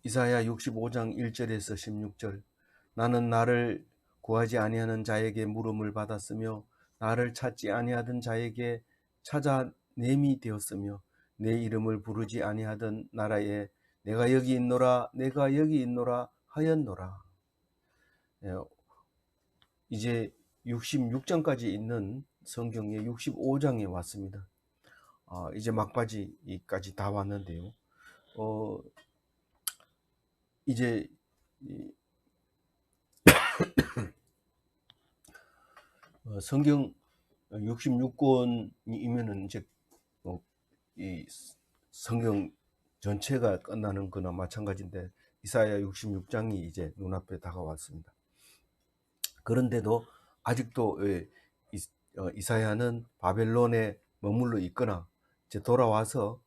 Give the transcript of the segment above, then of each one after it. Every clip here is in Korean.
이사야 65장 1절에서 16절. 나는 나를 구하지 아니하는 자에게 물음을 받았으며 나를 찾지 아니하던 자에게 찾아냄이 되었으며 내 이름을 부르지 아니하던 나라에 내가 여기 있노라 내가 여기 있노라 하였노라. 이제 66장까지 있는 성경의 65장에 왔습니다. 이제 막바지까지 다 왔는데요. 이제 성경 66권이면은 이제 이 성경 전체가 끝나는 거나 마찬가지인데 이사야 66장이 이제 눈앞에 다가왔습니다. 그런데도 아직도 이사야는 바벨론에 머물러 있거나 이제 돌아와서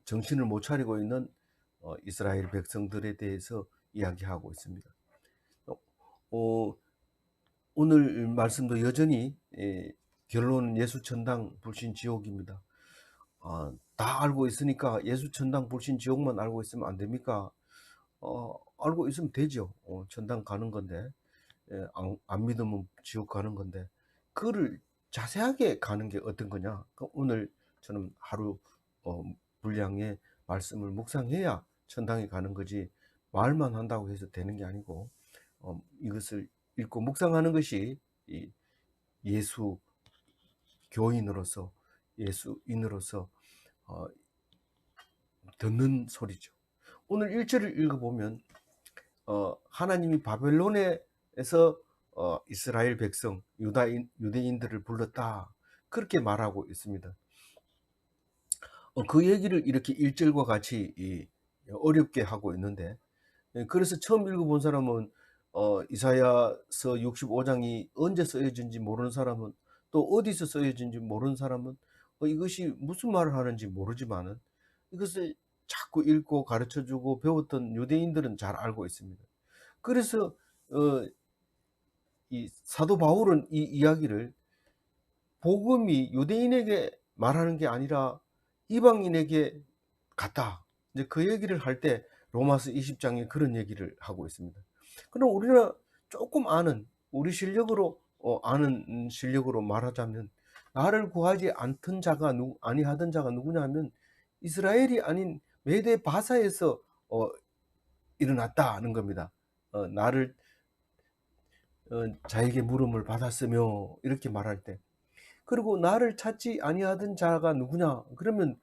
정신을 못 차리고 있는 이스라엘 백성들에 대해서 이야기하고 있습니다. 오늘 말씀도 여전히 결론은 예수천당 불신지옥입니다. 다 알고 있으니까 예수천당 불신지옥만 알고 있으면 안 됩니까? 알고 있으면 되죠. 천당 가는 건데 안 믿으면 지옥 가는 건데 그를 자세하게 가는 게 어떤 거냐. 오늘 저는 하루 분량의 말씀을 묵상해야 천당에 가는 거지 말만 한다고 해서 되는 게 아니고 이것을 읽고 묵상하는 것이 예수 교인으로서 예수인으로서 듣는 소리죠. 오늘 1절을 읽어보면 하나님이 바벨론에서 이스라엘 백성 유대인들을 불렀다 그렇게 말하고 있습니다. 그 얘기를 이렇게 1절과 같이 어렵게 하고 있는데, 그래서 처음 읽어본 사람은 이사야서 65장이 언제 쓰여진지 모르는 사람은, 또 어디서 쓰여진지 모르는 사람은 이것이 무슨 말을 하는지 모르지만은 이것을 자꾸 읽고 가르쳐주고 배웠던 유대인들은 잘 알고 있습니다. 그래서 이 사도 바울은 이 이야기를 복음이 유대인에게 말하는 게 아니라 이방인에게 갔다, 이제 그 얘기를 할 때 로마서 20장에 그런 얘기를 하고 있습니다. 그럼 우리가 조금 아는, 우리 실력으로 아는 실력으로 말하자면, 나를 구하지 않던 자가 아니하던 자가 누구냐 하면 이스라엘이 아닌 메대 바사에서 일어났다는 겁니다. 나를 자에게 물음을 받았으며 이렇게 말할 때, 그리고 나를 찾지 아니하던 자가 누구냐 그러면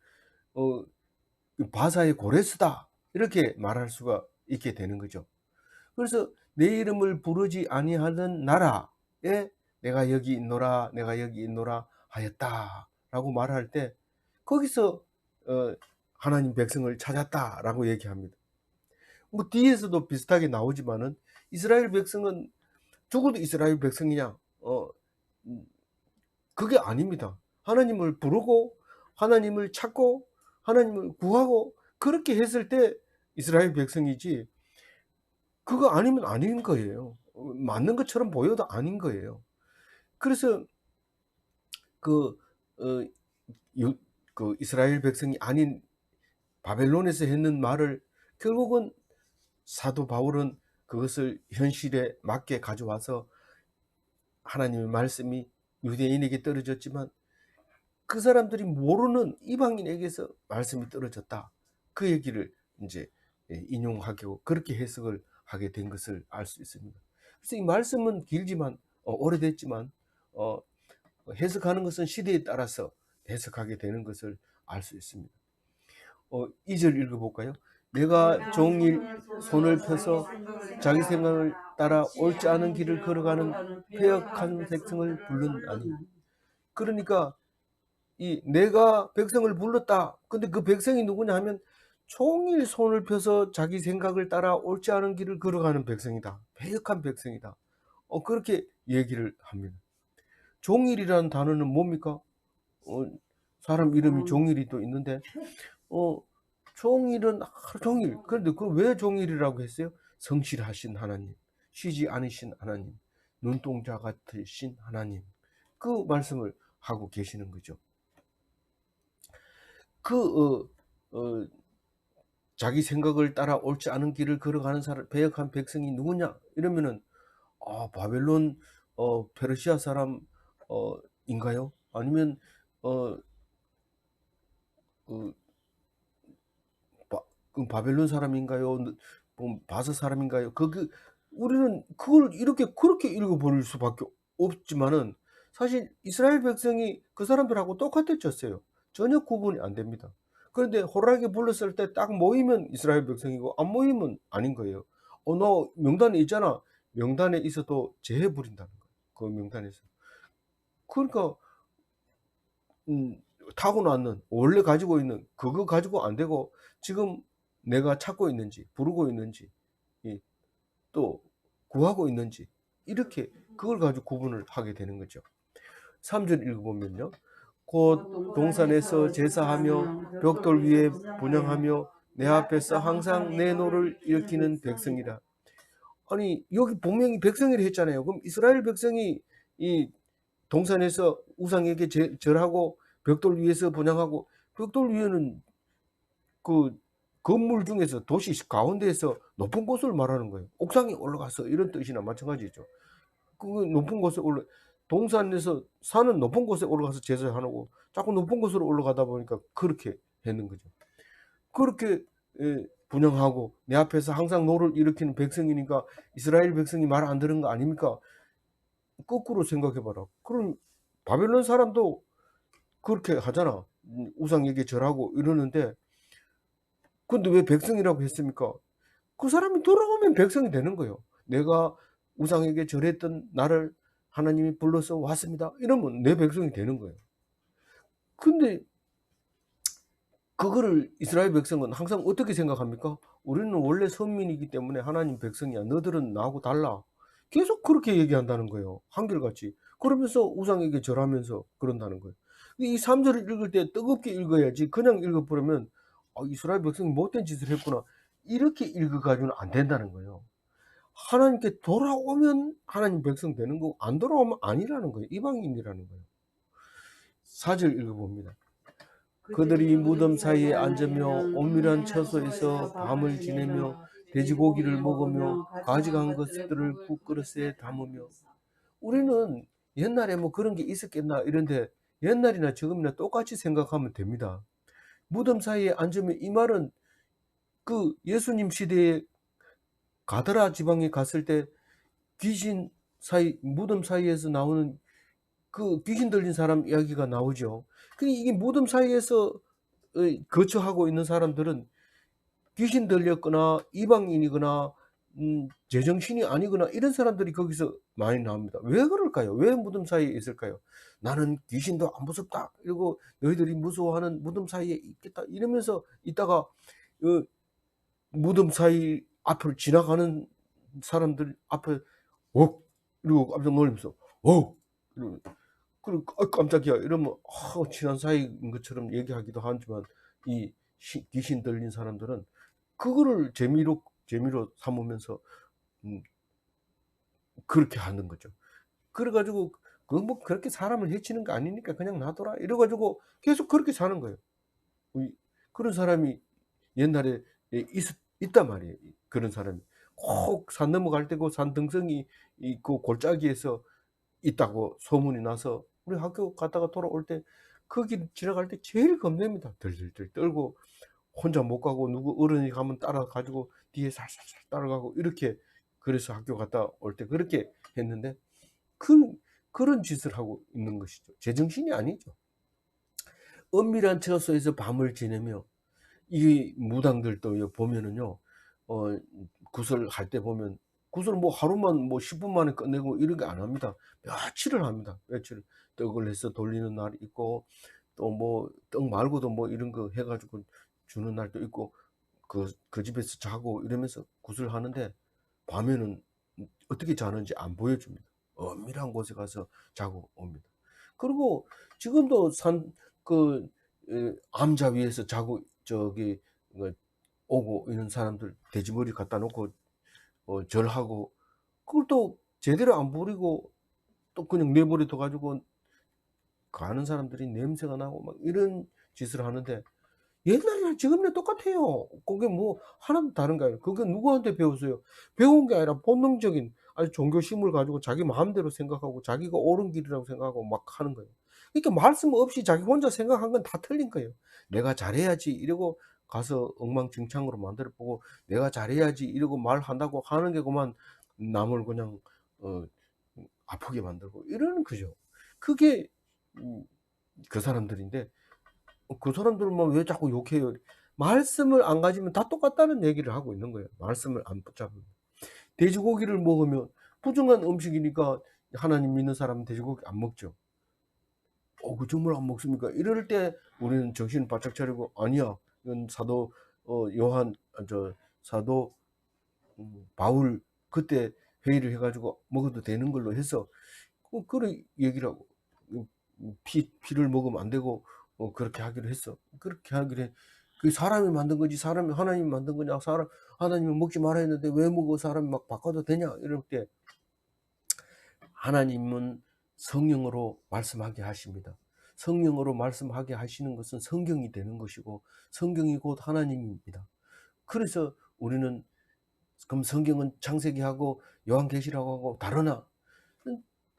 바사의 고레스다 이렇게 말할 수가 있게 되는 거죠. 그래서 내 이름을 부르지 아니하는 나라에 내가 여기 있노라 내가 여기 있노라 하였다 라고 말할 때, 거기서 하나님 백성을 찾았다라고 얘기합니다. 뭐 뒤에서도 비슷하게 나오지만은 이스라엘 백성은 죽어도 이스라엘 백성이냐? 그게 아닙니다. 하나님을 부르고 하나님을 찾고 하나님을 구하고 그렇게 했을 때 이스라엘 백성이지, 그거 아니면 아닌 거예요. 맞는 것처럼 보여도 아닌 거예요. 그래서 그, 그 이스라엘 백성이 아닌 바벨론에서 했는 말을 결국은 사도 바울은 그것을 현실에 맞게 가져와서 하나님의 말씀이 유대인에게 떨어졌지만 그 사람들이 모르는 이방인에게서 말씀이 떨어졌다, 그 얘기를 이제 인용하고 그렇게 해석을 하게 된 것을 알 수 있습니다. 그래서 이 말씀은 길지만 오래됐지만 해석하는 것은 시대에 따라서 해석하게 되는 것을 알 수 있습니다. 2절 읽어볼까요? 내가 종일 손을 펴서 자기 생각을 따라 옳지 않은 길을 걸어가는 패역한 백성을 부른다니. 그러니까 내가 백성을 불렀다. 근데 그 백성이 누구냐 하면 종일 손을 펴서 자기 생각을 따라 옳지 않은 길을 걸어가는 백성이다. 패역한 백성이다. 그렇게 얘기를 합니다. 종일이라는 단어는 뭡니까? 사람 이름이 종일이 또 있는데 종일은 하루 종일. 그런데 그 왜 종일이라고 했어요? 성실하신 하나님, 쉬지 않으신 하나님, 눈동자 같으신 하나님, 그 말씀을 하고 계시는 거죠. 자기 생각을 따라 옳지 않은 길을 걸어가는 사람, 배역한 백성이 누구냐? 이러면은 바벨론 페르시아 사람 인가요? 아니면 어, 그, 바벨론 사람인가요? 바사 사람인가요? 우리는 그걸 그렇게 읽어버릴 수밖에 없지만은 사실 이스라엘 백성이 그 사람들하고 똑같았었어요. 전혀 구분이 안 됩니다. 그런데 호락에 불렀을 때 딱 모이면 이스라엘 백성이고 안 모이면 아닌 거예요. 너 명단에 있잖아. 명단에 있어도 제해 부린다는 거예요. 그 명단에서. 그러니까 음, 타고났는 원래 가지고 있는 그거 가지고 안 되고 지금 내가 찾고 있는지 부르고 있는지 또 구하고 있는지 이렇게 그걸 가지고 구분을 하게 되는 거죠. 3절 읽어보면요. 곧 동산에서 제사하며 벽돌 위에 분향하며 내 앞에서 항상 내 노를 일으키는 백성이라. 아니 여기 분명히 백성이라 했잖아요. 그럼 이스라엘 백성이 이 동산에서 우상에게 절하고 벽돌 위에서 분향하고, 벽돌 위에는 그 건물 중에서 도시 가운데에서 높은 곳을 말하는 거예요. 옥상에 올라가서 이런 뜻이나 마찬가지죠. 그 높은 곳에 동산에서 산은 높은 곳에 올라가서 제사하고 자꾸 높은 곳으로 올라가다 보니까 그렇게 했는 거죠. 그렇게 분양하고 내 앞에서 항상 노를 일으키는 백성이니까 이스라엘 백성이 말 안 들은 거 아닙니까? 거꾸로 생각해봐라. 그럼 바벨론 사람도 그렇게 하잖아. 우상에게 절하고 이러는데, 근데 왜 백성이라고 했습니까? 그 사람이 돌아오면 백성이 되는 거예요. 내가 우상에게 절했던 나를 하나님이 불러서 왔습니다. 이러면 내 백성이 되는 거예요. 근데 그거를 이스라엘 백성은 항상 어떻게 생각합니까? 우리는 원래 선민이기 때문에 하나님 백성이야. 너들은 나하고 달라. 계속 그렇게 얘기한다는 거예요. 한결같이. 그러면서 우상에게 절하면서 그런다는 거예요. 이 3절을 읽을 때 뜨겁게 읽어야지 그냥 읽어버리면 이스라엘 백성이 못된 짓을 했구나. 이렇게 읽어가지고는 안 된다는 거예요. 하나님께 돌아오면 하나님 백성 되는 거고 안 돌아오면 아니라는 거예요. 이방인이라는 거예요. 4절 읽어봅니다. 그들이 무덤 사이에 앉으며 온밀한 처소에서 밤을 지내며 돼지고기를 먹으며 가져간 것들을 국그릇에 담으며. 우리는 옛날에 뭐 그런 게 있었겠나 이런데 옛날이나 지금이나 똑같이 생각하면 됩니다. 무덤 사이에 앉으면 이 말은 그 예수님 시대에 가드라 지방에 갔을 때 무덤 사이에서 나오는 그 귀신 들린 사람 이야기가 나오죠. 이게 무덤 사이에서 거처하고 있는 사람들은 귀신 들렸거나 이방인이거나 제정신이 아니거나 이런 사람들이 거기서 많이 나옵니다. 왜 그럴까요? 왜 무덤 사이에 있을까요? 나는 귀신도 안 무섭다. 이러고 너희들이 무서워하는 무덤 사이에 있겠다. 이러면서 있다가 무덤 사이 앞을 지나가는 사람들 앞에 이러고 깜짝 놀라면서 이러고 그리고 깜짝이야 이러면 친한 사이인 것처럼 얘기하기도 하지만 이 귀신 들린 사람들은 그거를 재미로 삼으면서 그렇게 하는 거죠. 그래가지고 뭐 그렇게 사람을 해치는 거 아니니까 그냥 놔둬라 이래가지고 계속 그렇게 사는 거예요. 그런 사람이 옛날에 있단 말이에요. 그런 사람이 꼭 산 넘어갈 때고 산 등성이 그 골짜기에서 있다고 소문이 나서 우리 학교 갔다가 돌아올 때 그 길 지나갈 때 제일 겁냅니다. 들들들 떨고 혼자 못 가고 누구 어른이 가면 따라가지고 뒤에 살살살 따라가고 이렇게. 그래서 학교 갔다 올 때 그렇게 했는데 그런 짓을 하고 있는 것이죠. 제정신이 아니죠. 은밀한 처소에서 밤을 지내며 이 무당들도 보면은요, 구설할 때 보면 구설 뭐 하루만 뭐 10분 만에 끝내고 이런 게 안 합니다. 며칠을 합니다. 며칠 떡을 해서 돌리는 날이 있고 또 뭐 떡 말고도 뭐 이런 거 해가지고 주는 날도 있고 그 집에서 자고 이러면서 구슬하는데 밤에는 어떻게 자는지 안 보여줍니다. 은밀한 곳에 가서 자고 옵니다. 그리고 지금도 암자 위에서 자고 저기 오고 있는 사람들 돼지머리 갖다 놓고 절하고 그걸 또 제대로 안 부리고 또 그냥 내버려 둬 가지고 가는 사람들이 냄새가 나고 막 이런 짓을 하는데 옛날이랑 지금이랑 똑같아요. 그게 뭐 하나도 다른 게 아니에요. 그게 누구한테 배웠어요? 배운 게 아니라 본능적인 아주 종교심을 가지고 자기 마음대로 생각하고 자기가 옳은 길이라고 생각하고 막 하는 거예요. 그러니까 말씀 없이 자기 혼자 생각한 건 다 틀린 거예요. '내가 잘해야지.' 이러고 가서 엉망진창으로 만들어 보고 '내가 잘해야지.' 이러고 말한다고 하는 게 그만 남을 그냥 어 아프게 만들고 이러는 거죠. 그게 음 그 사람들인데 그 사람들만 왜 자꾸 욕해요. 말씀을 안 가지면 다 똑같다는 얘기를 하고 있는 거예요, 말씀을 안 붙잡으면. 돼지고기를 먹으면 부정한 음식이니까 하나님 믿는 사람은 돼지고기 안 먹죠. 그 정말 안 먹습니까?" 이럴 때 우리는 정신을 바짝 차리고 "아니야. 이건 사도 요한 사도 바울 그때 회의를 해 가지고 먹어도 되는 걸로 해서" 그래 얘기를 하고 피를 먹으면 안 되고 그렇게 하기로 했어. 그렇게 하기로 해. 그 사람이 만든 거지 사람이 하나님이 만든 거냐. 하나님은 먹지 말아야 했는데 왜 먹어 사람이 막 바꿔도 되냐 이럴 때 하나님은 성령으로 말씀하게 하십니다. 성령으로 말씀하게 하시는 것은 성경이 되는 것이고 성경이 곧 하나님입니다. 그래서 우리는 그럼 성경은 창세기하고 요한계시록하고 다르나?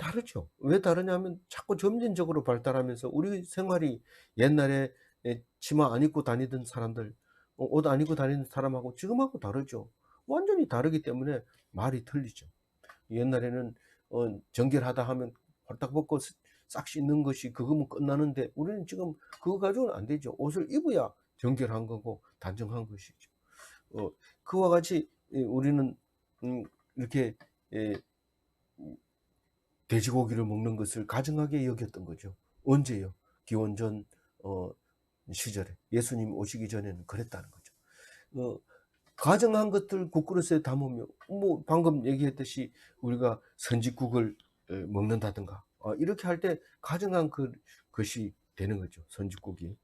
다르죠. 왜 다르냐면 자꾸 점진적으로 발달하면서 우리 생활이 옛날에 치마 안 입고 다니던 사람들 옷 안 입고 다니는 사람하고 지금하고 다르죠. 완전히 다르기 때문에 말이 틀리죠. 옛날에는 정결하다 하면 홀딱 벗고 싹 씻는 것이 그거면 끝나는데 우리는 지금 그거 가지고는 안 되죠. 옷을 입어야 정결한 거고 단정한 것이죠. 그와 같이 우리는 이렇게 예 돼지고기를 먹는 것을 가증하게 여겼던 거죠. 언제요? 기원전 어 시절에 예수님 오시기 전에는 그랬다는 거죠. 어 가증한 것들 국그릇에 담으며 뭐 방금 얘기했듯이 우리가 선짓국을 먹는다든가 이렇게 할 때 가증한 것이 되는 거죠, 선짓국이.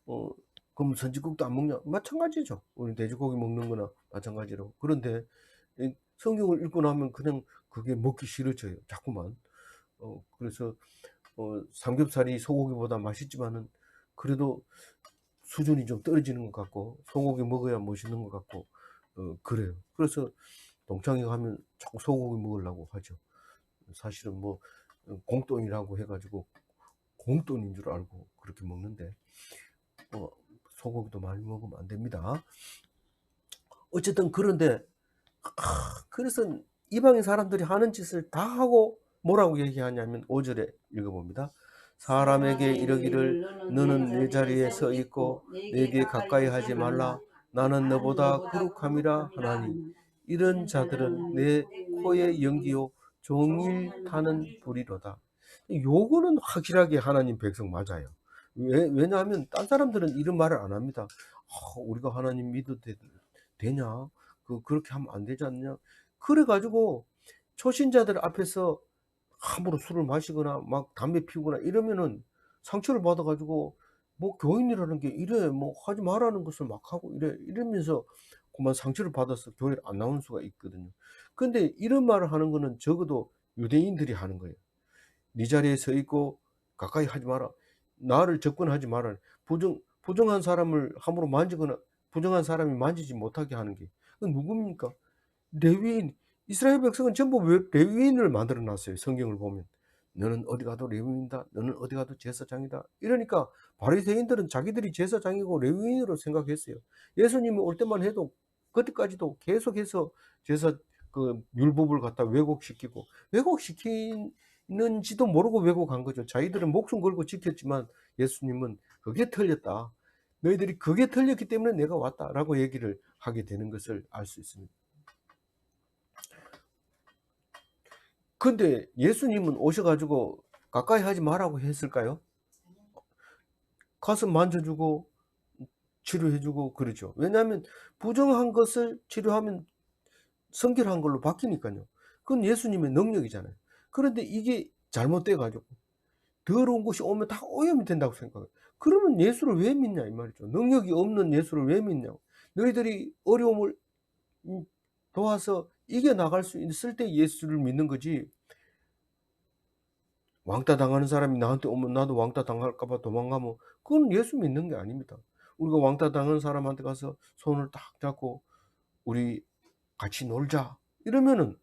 어 그럼 선짓국도 안 먹냐? 마찬가지죠. 우리 돼지고기 먹는 거나 마찬가지로. 그런데 이 성경을 읽고 나면 그냥 그게 먹기 싫어져요, 자꾸만. 그래서 삼겹살이 소고기보다 맛있지만은 그래도 수준이 좀 떨어지는 것 같고 소고기 먹어야 멋있는 것 같고 그래요. 그래서 동창회 가면 자꾸 소고기 먹으려고 하죠. 사실은 뭐 공돈이라고 해 가지고 공돈인 줄 알고 그렇게 먹는데 어 소고기도 많이 먹으면 안 됩니다. 어쨌든 그런데 그래서 이방인 사람들이 하는 짓을 다 하고 뭐라고 얘기하냐면 5 절에 읽어 봅니다. "사람에게 이르기를 너는 내 자리에 서 있고 내게 가까이 하지 말라. 나는 너보다 거룩함이라 하나니 이런 자들은 내 코의 연기요 종일 타는 불이로다." 요거는 확실하게 하나님 백성 맞아요. 왜냐하면 딴 사람들은 이런 말을 안 합니다. 우리가 하나님 믿어도 되냐? 그렇게 하면 안 되지 않냐?" 그래 가지고 초신자들 앞에서 함부로 술을 마시거나 막 담배 피우거나 이러면은 상처를 받아 가지고 뭐 교인이라는 게 이래 뭐 하지 말라는 것을 막 하고 이러면서 그만 상처를 받아서 교회를 안 나오는 수가 있거든요. 근데 이런 말을 하는 거는 적어도 유대인들이 하는 거예요. "네 자리에 서 있고 가까이 하지 마라. 나를 접근하지 마라." 부정한 사람을 함부로 만지거나 부정한 사람이 만지지 못하게 하는 게 그건 누굽니까? 레위인. 이스라엘 백성은 전부 레위인을 만들어 놨어요, 성경을 보면. "너는 어디 가도 레위인이다. 너는 어디 가도 제사장이다." 이러니까 바리새인들은 자기들이 제사장이고 레위인으로 생각했어요. 예수님이 올 때만 해도 그때까지도 계속해서 제사 율법을 갖다 왜곡시키고 왜곡시키는지도 모르고 왜곡한 거죠. 자기들은 목숨 걸고 지켰지만 예수님은 "그게 틀렸다. 너희들이 그게 틀렸기 때문에 내가 왔다."라고 얘기를 하게 되는 것을 알 수 있습니다. 근데 예수님은 오셔 가지고 가까이 하지 마라고 했을까요? 가서 만져 주고 치료해 주고 그러죠. 왜냐하면 부정한 것을 치료하면 성결한 걸로 바뀌니깐요. 그건 예수님의 능력이잖아요. 그런데 이게 잘못돼 가지고 더러운 것이 오면 다 오염이 된다고 생각해요. 그러면 예수를 왜 믿냐 이 말이죠. 능력이 없는 예수를 왜 믿냐고. 너희들이 어려움을 도와서 이겨 나갈 수 있을 때 예수를 믿는 거지 왕따 당하는 사람이 나한테 오면 나도 왕따 당할까 봐 도망가면 그건 예수 믿는 게 아닙니다. 우리가 왕따 당한 사람한테 가서 손을 딱 잡고 "우리 같이 놀자." 이러면은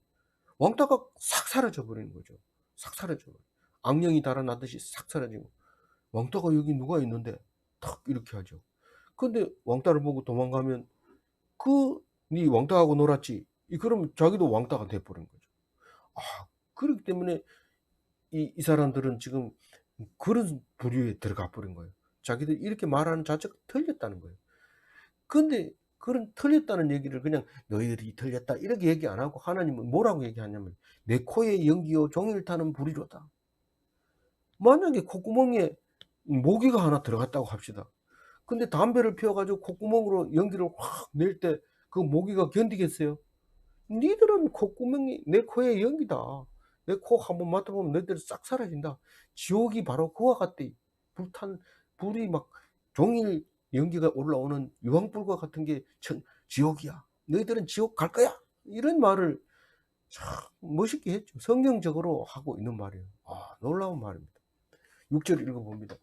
왕따가 싹 사라져 버리는 거죠. 싹 사라져 버려. 악령이 달아나듯이 싹 사라지고 "왕따가 여기 누가 있는데." 탁 이렇게 하죠. 근데 왕따를 보고 도망가면 "네 왕따하고 놀았지." 그러면 자기도 왕따가 돼 버린 거죠. 아 그렇기 때문에 이 사람들은 지금 그런 부류에 들어가 버린 거예요. 자기들이 이렇게 말하는 자체가 틀렸다는 거예요. 근데 그런 틀렸다는 얘기를 그냥 "너희들이 틀렸다." 이렇게 얘기 안 하고 하나님은 뭐라고 얘기하냐면 "내 코에 연기요 종일 타는 불이로다." 만약에 콧구멍에 모기가 하나 들어갔다고 합시다. 근데 담배를 피워 가지고 콧구멍으로 연기를 확 낼 때 그 모기가 견디겠어요? "니들은 콧구멍이 내 코에 연기다. 내 코 한번 맡아 보면 너희들 싹 사라진다." 지옥이 바로 그와 같대. 불탄 불이 막 종일 연기가 올라오는 유황불과 같은 게 지옥이야. "너희들은 지옥 갈 거야." 이런 말을 참 멋있게 했죠. 성경적으로 하고 있는 말이에요. 놀라운 말입니다. 6절 읽어 봅니다.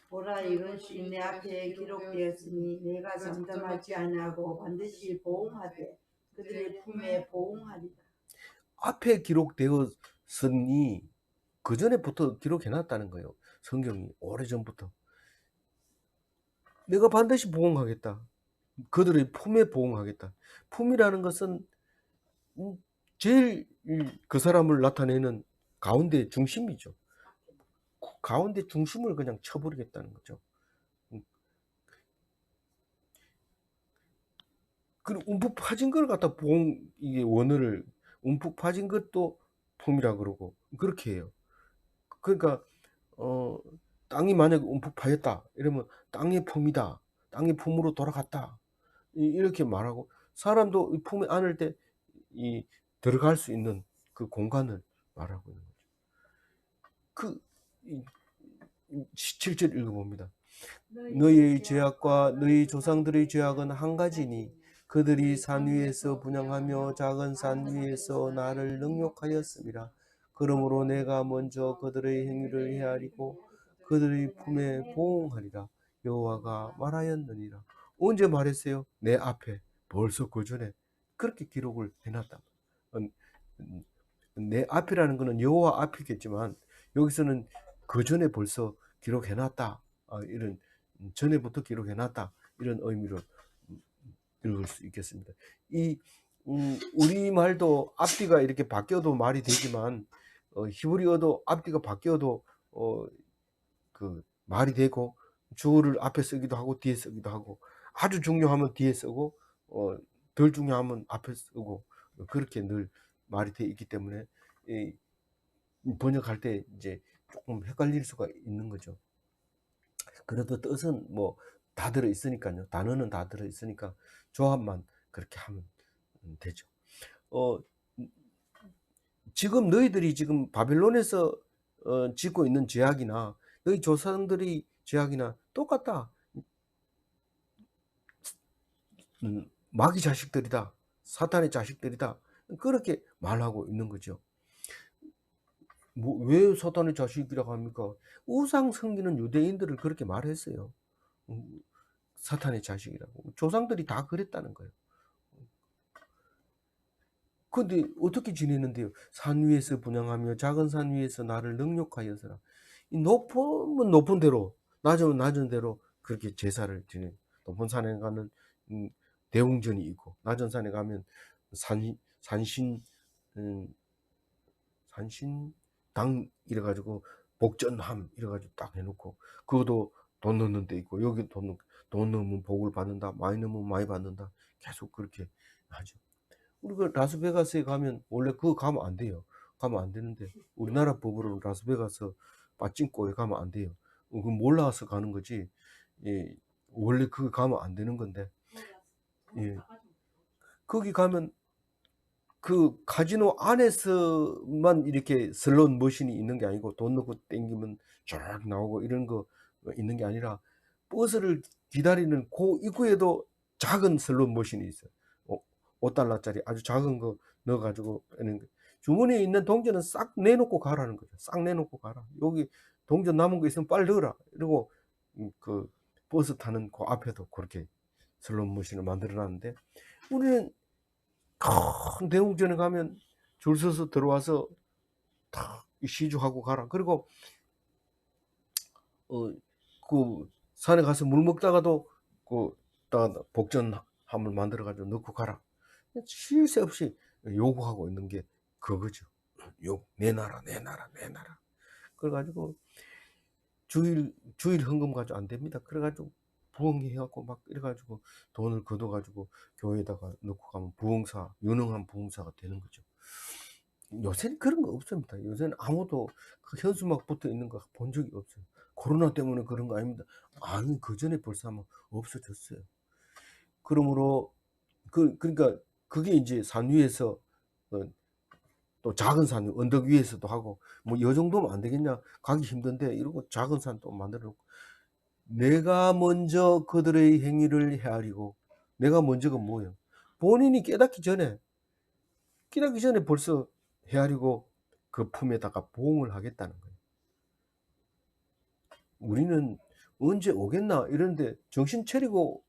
보라, 이것이 내 앞에 기록되었으니 내가 잠잠하지 아니하고 반드시 보응하되 그들의 품에 보응하리라. 앞에 기록되었으니 그전에부터 기록해 놨다는 거예요. 성경이 오래전부터. "내가 반드시 보응하겠다. 그들의 품에 보응하겠다." 품이라는 것은 제일 그 사람을 나타내는 가운데 중심이죠. 가운데 중심을 그냥 쳐 버리겠다는 거죠. 음 그리고 움푹 파진 걸 갖다 이게 원어를 움푹 파진 것도 품이라 그러고 그렇게 해요. 그러니까 어 땅이 만약에 움푹 파였다 이러면 "땅의 품이다. 땅의 품으로 돌아갔다." 이렇게 말하고 사람도 이 품에 안을 때 이 들어갈 수 있는 그 공간을 말하고 있는 거죠. 그 이 7절 읽어 봅니다. "너희의 죄악과 너희 조상들의 죄악은 한 가지니 그들이 산 위에서 분향하며 작은 산 위에서 나를 능욕하였음이라. 그러므로 내가 먼저 그들의 행위를 헤아리고 그들의 품에 보응하리라. 여호와가 말하였느니라." 언제 말했어요? 내 앞에. 벌써 그전에 그렇게 기록을 해 놨다. 음 내 앞이라는 거는 여호와 앞이겠지만 여기서는 그전에 벌써 기록해 놨다. 이런 전에부터 기록해 놨다. 이런 의미로 읽을 수 있겠습니다. 이 우리말도 앞뒤가 이렇게 바뀌어도 말이 되지만 히브리어도 앞뒤가 바뀌어도 말이 되고 주어를 앞에 쓰기도 하고 뒤에 쓰기도 하고 아주 중요하면 뒤에 쓰고 덜 중요하면 앞에 쓰고 그렇게 늘 말이 돼 있기 때문에 이 번역할 때 이제 조금 헷갈릴 수가 있는 거죠. 그래도 뜻은 뭐 다 들어 있으니까요. 단어는 다 들어 있으니까 조합만 그렇게 하면 되죠. 어 지금 너희들이 지금 바벨론에서 짓고 있는 죄악이나 너희 조상들이 죄악이나 똑같다. 마귀 자식들이다. 사탄의 자식들이다. 그렇게 말하고 있는 거죠. 뭐 왜 사탄의 자식이라고 합니까? 우상 섬기는 유대인들을 그렇게 말했어요. 음 사탄의 자식이라고. 조상들이 다 그랬다는 거예요. 근데 어떻게 지내는데요? "산 위에서 분향하며 작은 산 위에서 나를 능욕하여서라." 이 높으면 높은 대로 낮으면 낮은 대로 그렇게 제사를 지내요. 높은 산에 가면 음 대웅전이 있고 낮은 산에 가면 산신 음 산신당 이래 가지고 복전함 이래 가지고 딱 해 놓고 그것도 돈 넣는 데 있고 여기 돈 넣으면 복을 받는다. 많이 넣으면 많이 받는다. 계속 그렇게 하죠. 우리가 라스베가스에 가면 원래 그거 가면 안 돼요. 가면 안 되는데 우리나라 법으로는 라스베가스 빠찡코에 가면 안 돼요. 그건 몰라서 가는 거지. 예. 원래 그거 가면 안 되는 건데. 예. 거기 가면 그 카지노 안에서만 이렇게 슬롯 머신이 있는 게 아니고 돈 넣고 땡기면 쫙 나오고 이런 거 있는 게 아니라 버스를 기다리는 고 입구에도 작은 슬롯 머신이 있어요. 어 $5 아주 작은 거 넣어 가지고 하는 거. 주머니에 있는 동전은 싹 내놓고 가라는 거죠. 싹 내놓고 가라. 여기 동전 남은 거 있으면 빨리 넣어라. 이러고 그 버스 타는 그 앞에도 그렇게 슬롯머신을 만들어 놨는데, 우리는 큰 대웅전에 가면 줄 서서 들어와서 탁 시주하고 가라. 그리고 그 산에 가서 물 먹다가도 그 복전함을 만들어 가지고 넣고 가라. 쉴 새 없이 요구하고 있는 게 그거죠. 내 나라, 내 나라, 내 나라. 그래가지고 주일 헌금 가지고 안 됩니다. 그래가지고 부흥회 해갖고 막 이래가지고 돈을 걷어가지고 교회에다가 넣고 가면 유능한 부흥사가 되는 거죠. 요새는 그런 거 없습니다. 요새는 아무도 그 현수막 붙어 있는 거 본 적이 없어요. 코로나 때문에 그런 거 아닙니다. 아니, 그 전에 벌써 아마 없어졌어요. 그러므로 그러니까 그게 이제 산 위에서 또 작은 산 언덕 위에서도 하고, 뭐 이 정도면 안 되겠냐, 가기 힘든데 이러고 작은 산 또 만들어 놓고, 내가 먼저 그들의 행위를 헤아리고, 내가 먼저가 뭐예요? 본인이 깨닫기 전에 벌써 헤아리고 그 품에다가 보응을 하겠다는 거예요. 우리는 언제 오겠나 이런데 정신도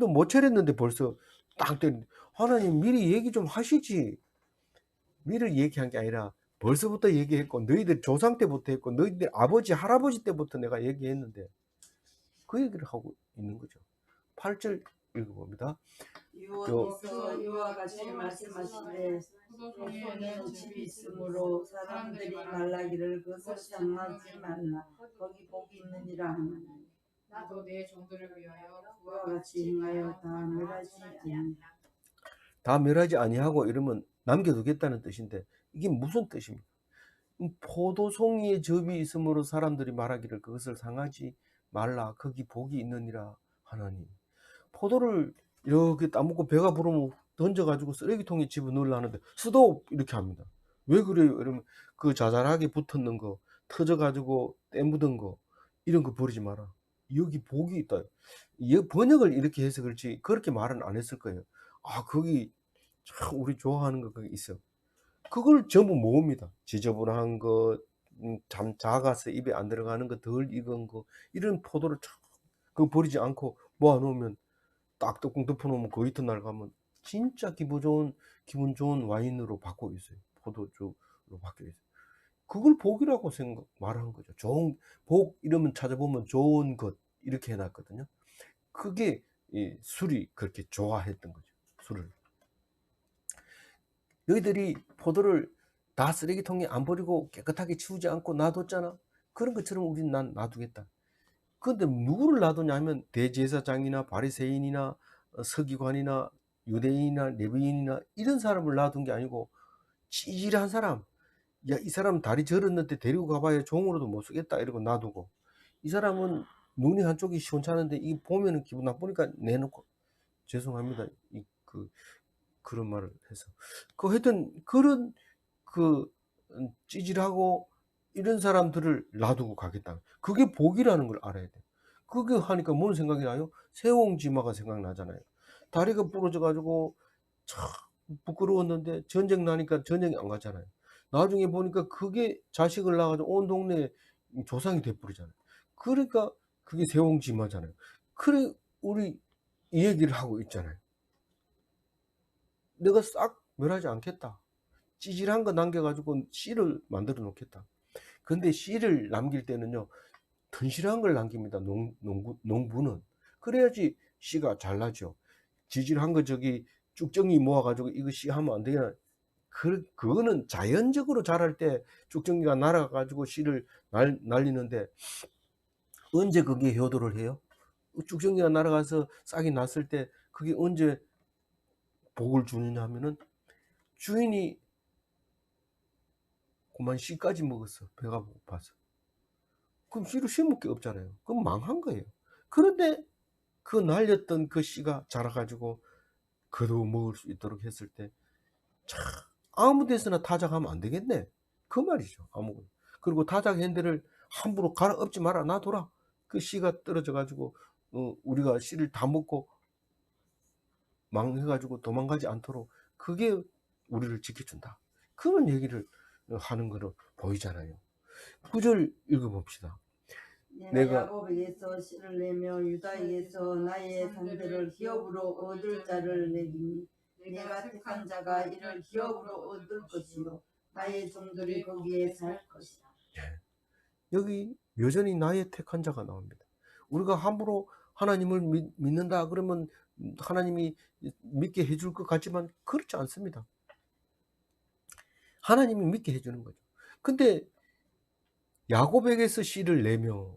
못 차렸는데 벌써 딱 때리는데, 하나님 미리 얘기 좀 하시지. 미리 얘기한 게 아니라 벌써부터 얘기했고, 너희들 조상 때부터 했고, 너희들 아버지 할아버지 때부터 내가 얘기했는데 그 얘기를 하고 있는 거죠. 8절 읽어봅니다. 유언에서 이와 같이 말씀하시되 소송에는 집이 있으므로 사람들이 말라기를 그것을 향하지 말라. 거기 복이 있느니라 하나니 나도 내 종들을 위하여 그와 같이 행하여 다 멸하지 아니하냐. 다 멸하지 아니하고 이러면 남겨두겠다는 뜻인데, 이게 무슨 뜻입니까? 포도송이에 접이 있으므로 사람들이 말하기를 그것을 상하지 말라. 거기 복이 있느니라 하나니. 포도를 이렇게 따먹고 배가 부르면 던져가지고 쓰레기통에 집어넣으려 하는데 스톱 이렇게 합니다. 왜 그래요? 이러면 그 자잘하게 붙었는 거, 터져가지고 때 묻은 거, 이런 거 버리지 마라. 여기 복이 있다. 번역을 이렇게 해서 그렇지 그렇게 말은 안 했을 거예요. 아, 거기 참 우리 좋아하는 거 거기 있어. 그걸 전부 모읍니다. 지저분한 거, 참 작아서 입에 안 들어가는 거, 덜 익은 거, 이런 포도를 참 그거 버리지 않고 모아놓으면, 딱 뚜껑 덮어놓으면 그 이튿날 가면 진짜 기분 좋은 와인으로 바뀌어 있어요. 포도주로 바뀌어 있어요. 그걸 복이라고 말한 거죠. 좋은 복 이러면 찾아보면 좋은 것 이렇게 해놨거든요. 그게 이 술이 그렇게 좋아했던 거죠. 술을. 너희들이 포도를 다 쓰레기통에 안 버리고 깨끗하게 치우지 않고 놔뒀잖아. 그런 것처럼 우리는 난 놔두겠다. 그런데 누구를 놔두냐 하면 대제사장이나 바리새인이나 서기관이나 유대인이나 레위인이나 이런 사람을 놔둔 게 아니고, 찌질한 사람, 야, 이 사람 다리 저렸는데 데리고 가봐야 종으로도 못 쓰겠다 이러고 놔두고, 이 사람은 눈이 한쪽이 시원찮은데 이 보면은 기분 나쁘니까 내놓고, 죄송합니다. 그런 말을 해서. 하여튼 그런 찌질하고 이런 사람들을 놔두고 가겠다. 그게 복이라는 걸 알아야 돼. 그게 하니까 뭔 생각이 나요? 세옹지마가 생각나잖아요. 다리가 부러져가지고 참 부끄러웠는데 전쟁 나니까 전쟁이 안 가잖아요. 나중에 보니까 그게 자식을 낳아가지고 온 동네에 조상이 돼버리잖아요. 그러니까 그게 세옹지마잖아요. 그래, 우리 이 얘기를 하고 있잖아요. 내가 싹 멸하지 않겠다. 찌질한 거 남겨가지고 씨를 만들어 놓겠다. 근데 씨를 남길 때는요, 튼실한 걸 남깁니다. 농부는. 그래야지 씨가 잘 나죠. 지질한 거 저기 쭉정이 모아가지고 이거 씨 하면 안 되겠나. 그거는 자연적으로 자랄 때 쭉정이가 날아가가지고 씨를 날리는데, 언제 그게 효도를 해요? 쭉정이가 날아가서 싹이 났을 때 그게 언제 복을 주느냐 하면은, 주인이 그만 씨까지 먹었어. 배가 고파서. 그럼 씨를 심을 게 없잖아요. 그럼 망한 거예요. 그런데 그 날렸던 그 씨가 자라가지고 그도 먹을 수 있도록 했을 때, 참 아무 데서나 타작하면 안 되겠네. 그 말이죠. 아무거나. 그리고 타작한 데를 함부로 갈아 엎지 마라. 놔둬라. 그 씨가 떨어져가지고 우리가 씨를 다 먹고 망해가지고 도망가지 않도록, 그게 우리를 지켜준다. 그런 얘기를 하는 거로 보이잖아요. 9절 읽어봅시다. 내가 야곱에게서 씨를 내며 유다에게서 나의 산들을 기업으로 얻을 자를 내리니 내가 택한 자가 이를 기업으로 얻을 것이요 나의 종들이 거기에 살 것이다. 여기 여전히 나의 택한 자가 나옵니다. 우리가 함부로 하나님을 믿는다 그러면 하나님이 믿게 해줄 것 같지만 그렇지 않습니다. 하나님이 믿게 해주는 거죠. 근데 야곱에게서 씨를 내며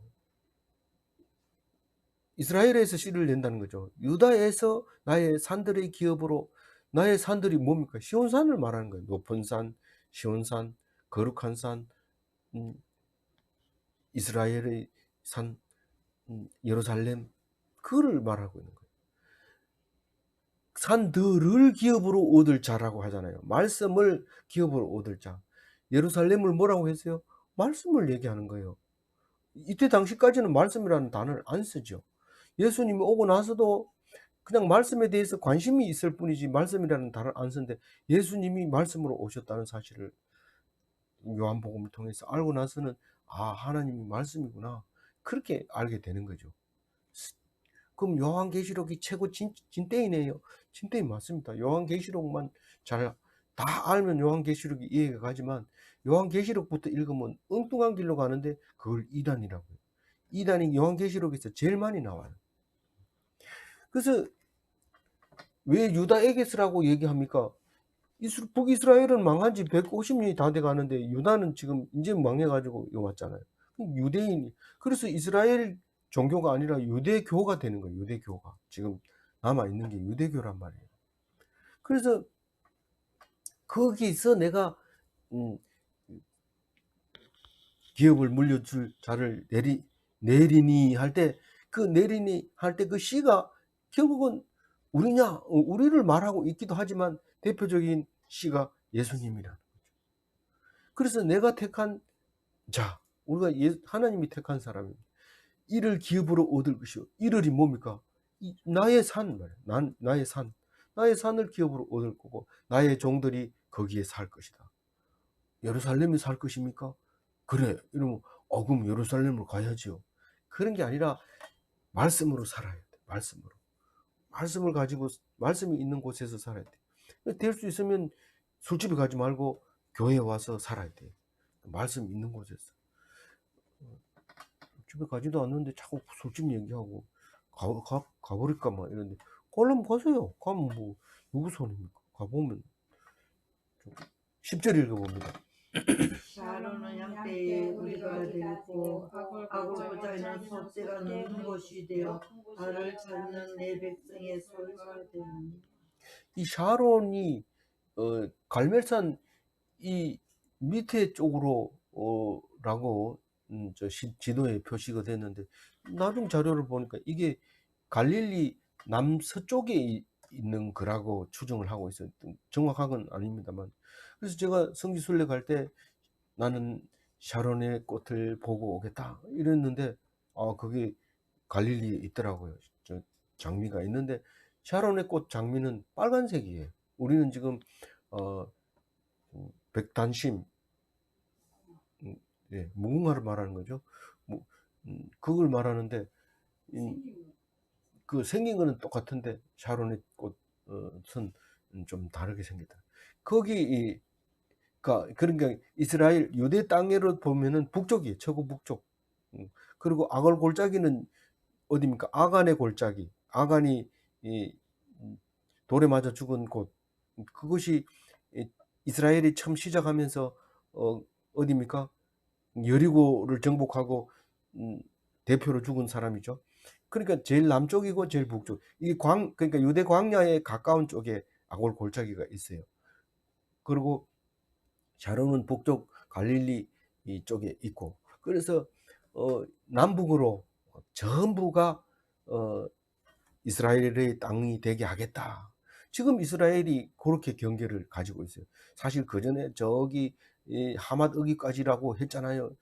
이스라엘에서 씨를 낸다는 거죠. 유다에서 나의 산들의 기업으로, 나의 산들이 뭡니까? 시온산을 말하는 거예요. 높은 산, 시온산, 거룩한 산, 이스라엘의 산, 예루살렘, 그거를 말하고 있는 거예요. 산들을 기업으로 얻을 자라고 하잖아요. 말씀을 기업으로 얻을 자. 예루살렘을 뭐라고 했어요? 말씀을 얘기하는 거예요. 이때 당시까지는 말씀이라는 단어를 안 쓰죠. 예수님이 오고 나서도 그냥 말씀에 대해서 관심이 있을 뿐이지 말씀이라는 단어를 안 쓰는데, 예수님이 말씀으로 오셨다는 사실을 요한복음을 통해서 알고 나서는 아, 하나님이 말씀이구나, 그렇게 알게 되는 거죠. 그럼 요한계시록이 최고 진땡이네요. 진땡이 맞습니다. 요한계시록만 잘 다 알면 요한계시록이 이해가 가지만 요한계시록부터 읽으면 엉뚱한 길로 가는데 그걸 이단이라고요. 이단이 요한계시록에서 제일 많이 나와요. 그래서 왜 유다에게서라고 얘기합니까? 북이스라엘은 망한 지 150년이 다 돼 가는데 유다는 지금 이제 망해가지고 왔잖아요. 유대인이, 그래서 이스라엘 종교가 아니라 유대교가 되는 거예요. 유대교가 지금 남아있는 게 유대교란 말이에요. 그래서 거기서 내가 기업을 물려줄 자를 내리니 할 때, 그 내리니 할 때 그 씨가 결국은 우리를 말하고 있기도 하지만 대표적인 씨가 예수님이라는 거죠. 그래서 내가 택한 자, 우리가 하나님이 택한 사람입니다. 이를 기업으로 얻을 것이요. 이를이 뭡니까? 나의 산 말이에요. 나의 산. 나의 산을 기업으로 얻을 거고 나의 종들이 거기에 살 것이다. 예루살렘에 살 것입니까? 그래. 이러면 그럼 예루살렘으로 가야지요. 그런 게 아니라 말씀으로 살아야 돼. 말씀으로. 말씀을 가지고 말씀이 있는 곳에서 살아야 돼. 될 수 있으면 술집에 가지 말고 교회에 와서 살아야 돼. 말씀 있는 곳에서. 집에 가지도 않는데 자꾸 술집 얘기하고 가버릴까 막 이런데, 가려면 가세요. 가면 뭐 누구 손입니까? 가보면 10절 읽어봅니다. 샤론은 양떼에 우리가 되고 아골고자에는 소떼가 넣는 곳이 되어 나를 찾는 내 백성의 소유가 되니. 이 샤론이 갈멜산 이 밑에 쪽으로 라고 지도에 표시가 됐는데, 나중 자료를 보니까 이게 갈릴리 남서쪽에 있는 거라고 추정을 하고 있어요. 정확한 건 아닙니다만. 그래서 제가 성지 순례 갈 때 나는 샤론의 꽃을 보고 오겠다 이랬는데, 그게 갈릴리에 있더라고요. 저 장미가 있는데 샤론의 꽃 장미는 빨간색이에요. 우리는 지금 백단심, 예, 무궁화를 말하는 거죠. 그걸 말하는데 그 생긴 거는 똑같은데 샤론의 꽃은 좀 다르게 생겼다. 거기 그러니까 이스라엘 유대 땅으로 보면은 북쪽이에요. 최고 북쪽. 그리고 아갈 골짜기는 어디입니까? 아간의 골짜기. 아간이 돌에 맞아 죽은 곳. 그것이 이스라엘이 처음 시작하면서 어디입니까? 여리고를 정복하고 대표로 죽은 사람이죠. 그러니까 제일 남쪽이고 제일 북쪽. 그러니까 유대 광야에 가까운 쪽에 아골 골짜기가 있어요. 그리고 샤론은 북쪽 갈릴리 이쪽에 있고, 그래서 남북으로 전부가 이스라엘의 땅이 되게 하겠다. 지금 이스라엘이 그렇게 경계를 가지고 있어요. 사실 그 전에 저기 하맛 어기까지라고 했잖아요.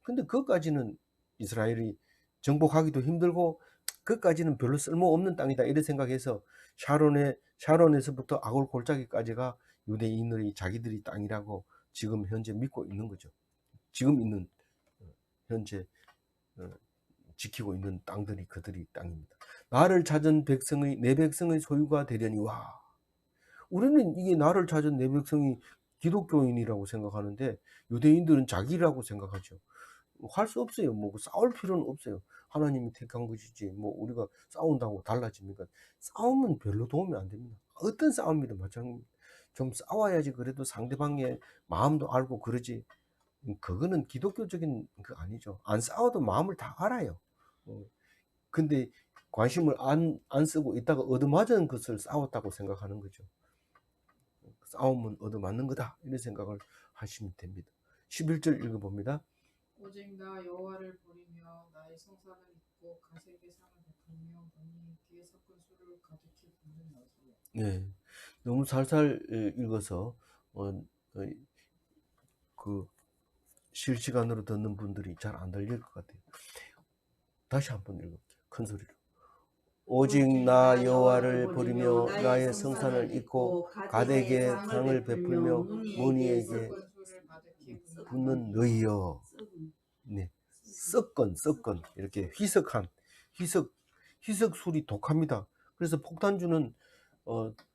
근데 그것까지는 이스라엘이 정복하기도 힘들고 그것까지는 별로 쓸모없는 땅이다 이런 생각해서 샤론에서부터 아골 골짜기까지가 유대인들이 자기들이 땅이라고 지금 현재 믿고 있는 거죠. 지금 있는 현재 지키고 있는 땅들이 그들이 땅입니다. 나를 찾은 백성의 내 백성의 소유가 되려니 와. 우리는 이게 나를 찾은 내 백성이 기독교인이라고 생각하는데 유대인들은 자기라고 생각하죠. 할 수 없어요. 뭐 싸울 필요는 없어요. 하나님이 택한 것이지 뭐 우리가 싸운다고 달라집니까? 싸움은 별로 도움이 안 됩니다. 어떤 싸움이든 마찬가지입니다. 좀 싸워야지 그래도 상대방의 마음도 알고 그러지. 그거는 기독교적인 거 아니죠. 안 싸워도 마음을 다 알아요. 근데 관심을 안 쓰고 있다가 얻어맞은 것을 싸웠다고 생각하는 거죠. 싸움은 얻어맞는 거다 이런 생각을 하시면 됩니다. 11절 읽어봅니다. 오직 나 여호와를 버리며 나의 성산을 잊고 가색의 상을 베풀며 본인께 섞은 술을 가득히 붓는 여호와. 네, 너무 살살 읽어서 그 실시간으로 듣는 분들이 잘 안 들릴 것 같아요. 다시 한번 읽을게요. 큰 소리로. 오직 나 여호와를 버리며 나의 성산을 잊고 가덱의 상을 베풀며 문희에게 섞은 술을 가득히 붓는 너희여. 네, 썩건 이렇게 희석 술이 독합니다. 그래서 폭탄주는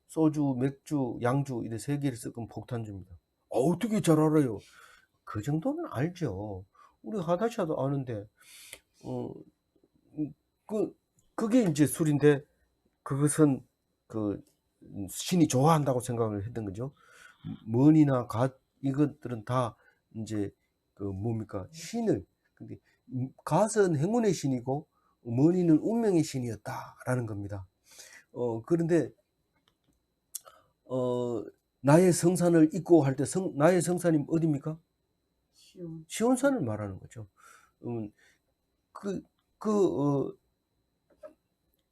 소주, 맥주, 양주 이렇게 세 개를 섞은 폭탄주입니다. 어떻게 잘 알아요? 그 정도는 알죠. 우리 하다샤도 아는데 그게 이제 술인데 그것은 그 신이 좋아한다고 생각을 했던 거죠. 머니나 갓 이것들은 다 이제 그 뭡니까 신을. 근데 갓은 행운의 신이고 머니는 운명의 신이었다라는 겁니다. 그런데 나의 성산을 잊고 할 때 나의 성산이 어디입니까? 시온산을 말하는 거죠.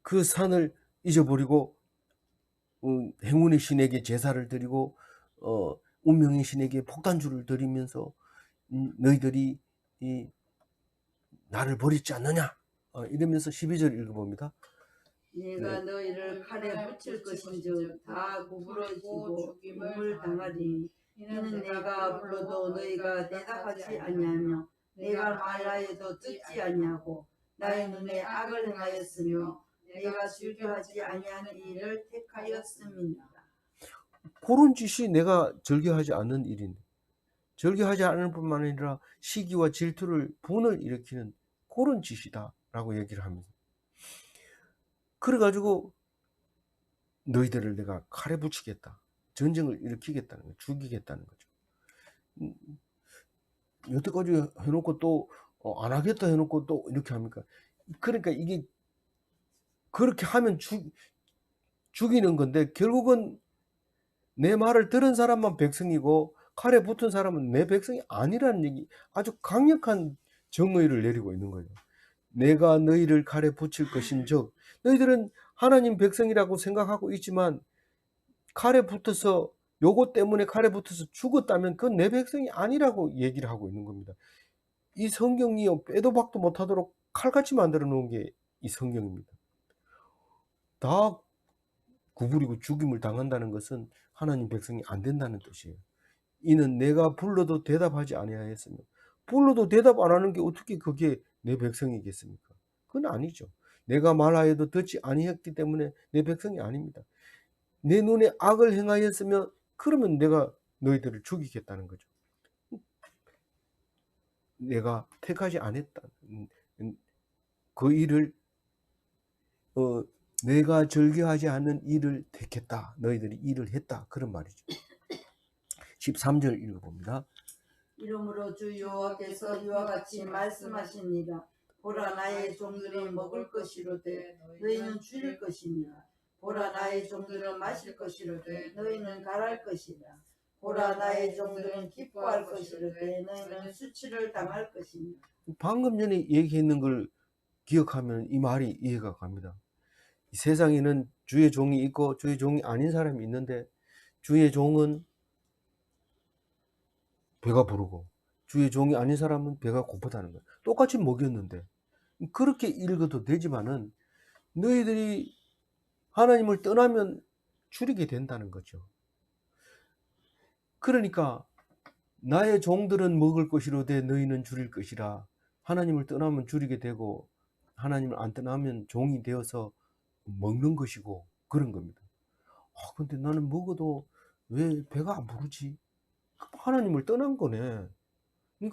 그 산을 잊어버리고 행운의 신에게 제사를 드리고 운명의 신에게 폭탄주를 드리면서 너희들이 나를 버리지 않느냐 이러면서 12절 읽어봅니다. 내가 너희를 칼에 붙일 것인즉 다 구부러지고 죽임을 당하리니 이는 내가 불러도 너희가 대답하지 아니하며 내가 말하여도 듣지 아니하고 나의 눈에 악을 행하였으며 내가 즐겨하지 아니하는 일을 택하였음이니라. 그런 짓이 내가 즐겨하지 않는 일인데 즐겨하지 않을 뿐만 아니라 시기와 질투를 분을 일으키는 그런 짓이다 라고 얘기를 합니다. 그래가지고 너희들을 내가 칼에 붙이겠다, 전쟁을 일으키겠다는 거죠. 죽이겠다는 거죠. 여태까지 해놓고 또 안 하겠다 해놓고 또 이렇게 합니까? 그러니까 이게 그렇게 하면 죽이는 건데 결국은 내 말을 들은 사람만 백성이고 칼에 붙은 사람은 내 백성이 아니라는 얘기, 아주 강력한 정의를 내리고 있는 거예요. 내가 너희를 칼에 붙일 것인즉 너희들은 하나님 백성이라고 생각하고 있지만 칼에 붙어서 요것 때문에 칼에 붙어서 죽었다면 그건 내 백성이 아니라고 얘기를 하고 있는 겁니다. 이 성경이 빼도 박도 못하도록 칼같이 만들어 놓은 게 이 성경입니다. 다 구부리고 죽임을 당한다는 것은 하나님 백성이 안 된다는 뜻이에요. 이는 내가 불러도 대답하지 아니하였으며, 불러도 대답 안 하는 게 어떻게 그게 내 백성이겠습니까? 그건 아니죠. 내가 말하여도 듣지 아니했기 때문에 내 백성이 아닙니다. 내 눈에 악을 행하였으면 그러면 내가 너희들을 죽이겠다는 거죠. 내가 택하지 않았다. 그 일을 내가 즐겨하지 않는 일을 택했다. 너희들이 일을 했다. 그런 말이죠. 13절 읽어봅니다. 이러므로 주 여호와께서 이와 같이 말씀하시니라. 보라 나의 종들이 먹을 것이로되 너희는 줄일 것이니라. 보라 나의 종들은 마실 것이로되 너희는 갈할 것이라. 보라 나의 종들은 기뻐할 것이로되 너희는 수치를 당할 것이니라. 방금 전에 얘기했는 걸 기억하면 이 말이 이해가 갑니다. 이 세상에는 주의 종이 있고 주의 종이 아닌 사람이 있는데 주의 종은 배가 부르고 주의 종이 아닌 사람은 배가 고프다는 거예요. 똑같이 먹였는데 그렇게 읽어도 되지만은 너희들이 하나님을 떠나면 줄이게 된다는 거죠. 그러니까 나의 종들은 먹을 것이로되 너희는 줄일 것이라. 하나님을 떠나면 줄이게 되고 하나님을 안 떠나면 종이 되어서 먹는 것이고 그런 겁니다. 근데 나는 먹어도 왜 배가 안 부르지? 하나님을 떠난 거네.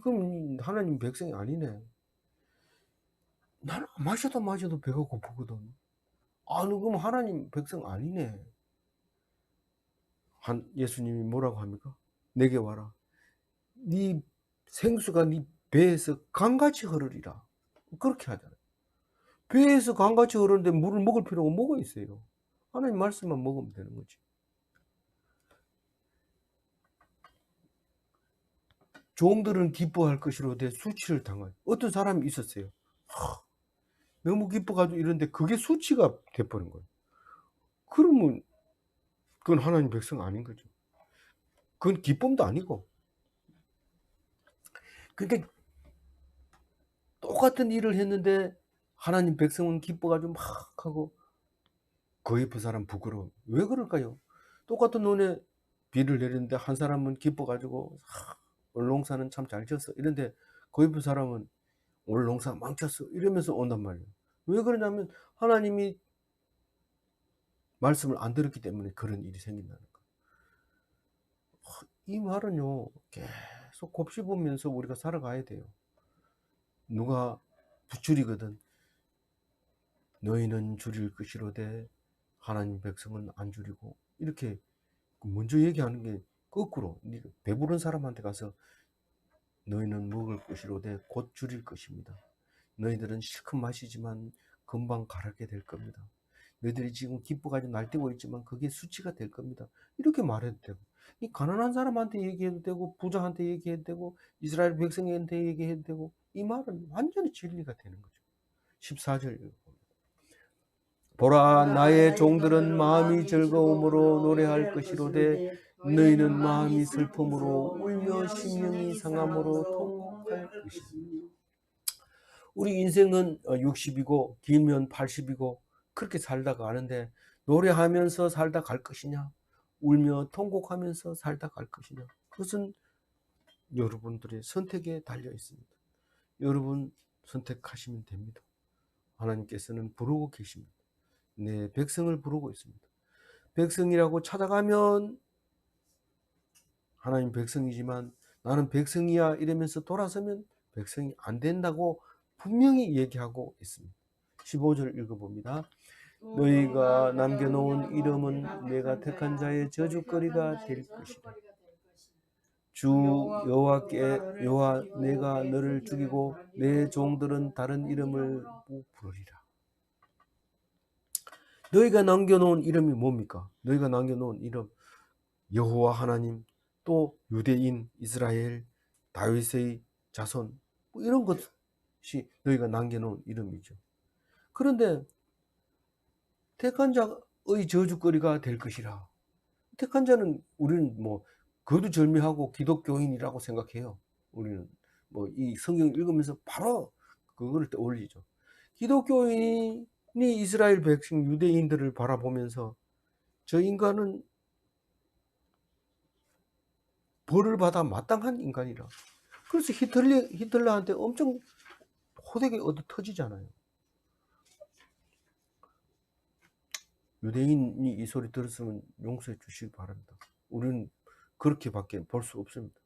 그럼 하나님 백성이 아니네. 나는 마셔도 배가 고프거든. 그럼 하나님 백성 아니네. 예수님이 뭐라고 합니까? 내게 와라. 네 생수가 네 배에서 강같이 흐르리라. 그렇게 하잖아요. 배에서 강같이 흐르는데 물을 먹을 필요가 뭐가 있어요? 하나님 말씀만 먹으면 되는 거지. 종들은 기뻐할 것이로되 수치를 당할. 어떤 사람이 있었어요. 너무 기뻐가지고 이런데 그게 수치가 돼버린 거예요. 그러면 그건 하나님 백성 아닌 거죠. 그건 기쁨도 아니고. 그러니까 똑같은 일을 했는데 하나님 백성은 기뻐가지고 막 하고 그 옆에 사람 부끄러워. 왜 그럴까요? 똑같은 논에 비를 내리는데 한 사람은 기뻐가지고 오늘 농사는 참 잘 지었어. 이런데 그 옆에 사람은 오늘 농사 망쳤어. 이러면서 온단 말이에요. 왜 그러냐면 하나님이 말씀을 안 들었기 때문에 그런 일이 생긴다는 거예요. 이 말은요, 계속 곱씹으면서 우리가 살아가야 돼요. 누가 붓줄이거든. 너희는 줄일 것이로되 하나님 백성은 안 줄이고, 이렇게 먼저 얘기하는 게 거꾸로 배부른 사람한테 가서 너희는 먹을 것이로되 곧 줄일 것입니다. 너희들은 실컷 마시지만 금방 가라게 될 겁니다. 너희들이 지금 기뻐가지고 날뛰고 있지만 그게 수치가 될 겁니다. 이렇게 말해도 되고, 이 가난한 사람한테 얘기해도 되고, 부자한테 얘기해도 되고, 이스라엘 백성한테 얘기해도 되고, 이 말은 완전히 진리가 되는 거죠. 14절 보라 나의 종들은 마음이 즐거움으로 노래할 것이로되 너희는 마음이 슬픔으로 울며 심령이 상함으로 통곡할 것이니. 우리 인생은 60이고 길면 80이고 그렇게 살다가 가는데 노래하면서 살다 갈 것이냐, 울며 통곡하면서 살다 갈 것이냐, 그것은 여러분들의 선택에 달려 있습니다. 여러분 선택하시면 됩니다. 하나님께서는 부르고 계십니다. 내 백성을 부르고 있습니다. 백성이라고 찾아가면 하나님 백성이지만 나는 백성이야 이러면서 돌아서면 백성이 안 된다고 분명히 얘기하고 있습니다. 15절 읽어봅니다. 너희가 남겨놓은 이름은 내가 택한 자의 저주거리가 될 것이다. 주 여호와 내가 너를 죽이고 내 종들은 다른 이름을 부르리라. 너희가 남겨놓은 이름이 뭡니까? 너희가 남겨놓은 이름 여호와 하나님, 또 유대인, 이스라엘, 다윗의 자손, 이런 것이 너희가 남겨놓은 이름이죠. 그런데 택한 자의 저주거리가 될 것이라. 택한 자는 우리는 거두절미하고 기독교인이라고 생각해요. 우리는 이 성경 읽으면서 바로 그걸 떠올리죠. 기독교인이 이스라엘 백성 유대인들을 바라보면서 저 인간은 벌을 받아 마땅한 인간이라. 그래서 히틀러한테 엄청 호되게 얻어 터지잖아요. 유대인이 이 소리 들었으면 용서해 주시기 바랍니다. 우리는 그렇게밖에 볼 수 없습니다.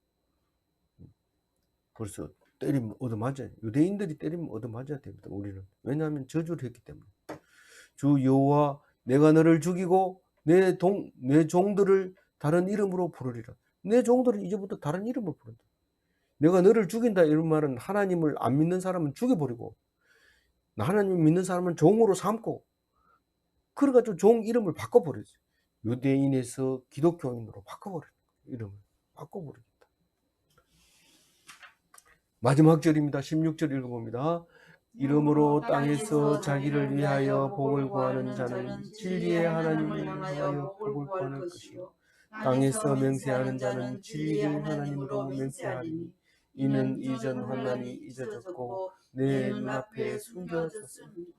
그래서 때리면 얻어맞아요. 유대인들이 때리면 얻어맞아야 됩니다. 우리는. 왜냐하면 저주를 했기 때문에. 주 여호와 내가 너를 죽이고 내 종들을 다른 이름으로 부르리라. 내 종들은 이제부터 다른 이름으로 부른다. 내가 너를 죽인다 이런 말은 하나님을 안 믿는 사람은 죽여버리고 하나님을 믿는 사람은 종으로 삼고 그래가지고 종 이름을 바꿔버렸어요. 유대인에서 기독교인으로 바꿔버렸어요. 이름을 바꿔버렸다. 마지막 절입니다. 16절 읽어봅니다. 이름으로 땅에서 자기를 위하여 복을 구하는 자는 진리의 하나님을 향하여 복을 구하는 것이요 땅에서 맹세하는 자는 진리를 하나님으로 맹세하리니 이는 이전 환난이 잊어졌고 내 눈앞에 숨겨졌습니다.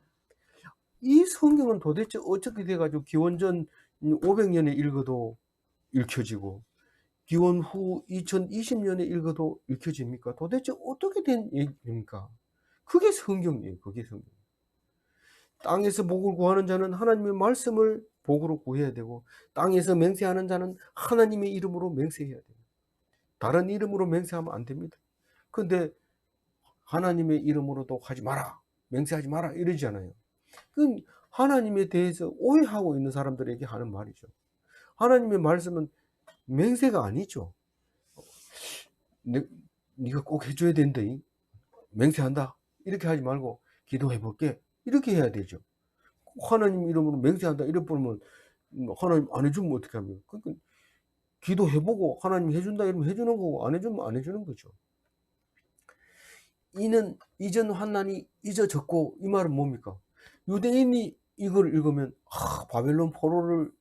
이 성경은 도대체 어떻게 돼가지고 기원전 500년에 읽어도 읽혀지고 기원 후 2020년에 읽어도 읽혀집니까? 도대체 어떻게 된 얘기입니까? 그게 성경이에요. 그게 성경. 땅에서 복을 구하는 자는 하나님의 말씀을 복으로 구해야 되고, 땅에서 맹세하는 자는 하나님의 이름으로 맹세해야 돼요. 다른 이름으로 맹세하면 안 됩니다. 근데 하나님의 이름으로도 하지 마라, 맹세하지 마라 이러잖아요. 그건 하나님에 대해서 오해하고 있는 사람들에게 하는 말이죠. 하나님의 말씀은 맹세가 아니죠. 네가 꼭 해줘야 된다, 맹세한다 이렇게 하지 말고 기도해 볼게 이렇게 해야 되죠. 하나님 이름으로 맹세한다 이래 보면 하나님 안 해주면 어떻게 합니까? 그러니까 기도해보고 하나님 해준다 이러면 해주는 거고, 안 해주면 안 해주는 거죠. 이는 이전 환난이 잊어졌고, 이 말은 뭡니까? 유대인이 이걸 읽으면 바벨론 포로를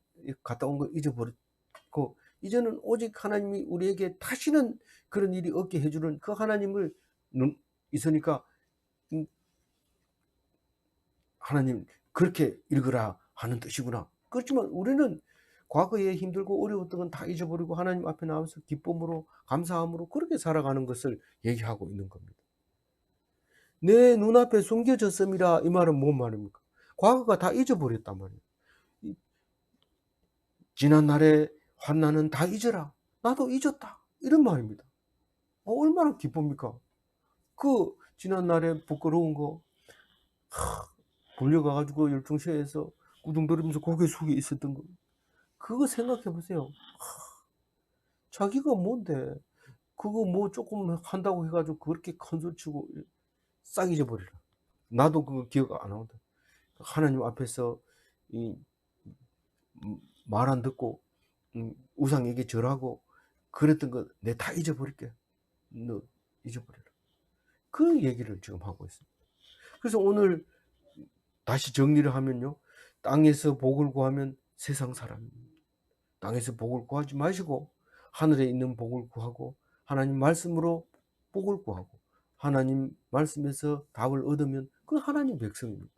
갔다 온 거 잊어버렸고, 이제는 오직 하나님이 우리에게 다시는 그런 일이 없게 해주는 그 하나님을 있으니까 하나님 그렇게 읽으라 하는 뜻이구나. 그렇지만 우리는 과거에 힘들고 어려웠던 건 다 잊어버리고 하나님 앞에 나와서 기쁨으로 감사함으로 그렇게 살아가는 것을 얘기하고 있는 겁니다. 내 눈앞에 숨겨졌음이라, 이 말은 뭔 말입니까? 과거가 다 잊어버렸단 말이에요. 지난날의 환난은 다 잊어라, 나도 잊었다, 이런 말입니다. 얼마나 기쁩니까? 그 지난날에 부끄러운 거 불려가가지고 열중시에서 구둥거리면서 고개 숙여 있었던 거, 그거 생각해 보세요. 자기가 뭔데 그거 뭐 조금 한다고 해가지고 그렇게 큰 소리 치고 싹 잊어버리라. 나도 그거 기억 안 나온다. 하나님 앞에서 말 안 듣고 우상에게 절하고 그랬던 거 내 다 잊어버릴게. 너 잊어버려라. 그 얘기를 지금 하고 있습니다. 그래서 오늘 다시 정리를 하면요, 땅에서 복을 구하면 세상 사람입니다. 땅에서 복을 구하지 마시고 하늘에 있는 복을 구하고 하나님 말씀으로 복을 구하고 하나님 말씀에서 답을 얻으면 그 하나님 백성입니다.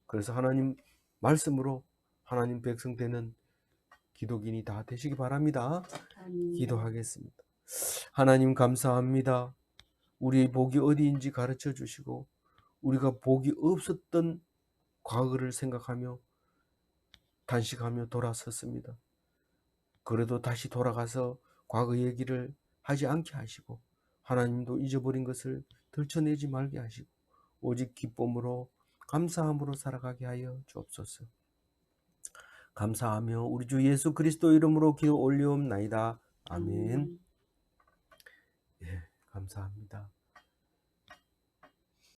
그래서 하나님 말씀으로 하나님 백성 되는 기독인이 다 되시기 바랍니다. 기도하겠습니다. 하나님 감사합니다. 우리의 복이 어디인지 가르쳐 주시고 우리가 복이 없었던 과거를 생각하며 단식하며 돌아섰습니다. 그래도 다시 돌아가서 과거 얘기를 하지 않게 하시고 하나님도 잊어버린 것을 들춰내지 말게 하시고 오직 기쁨으로 감사함으로 살아가게 하여 주옵소서. 감사하며 우리 주 예수 그리스도 이름으로 기도 올리옵나이다. 아멘. 예, 감사합니다.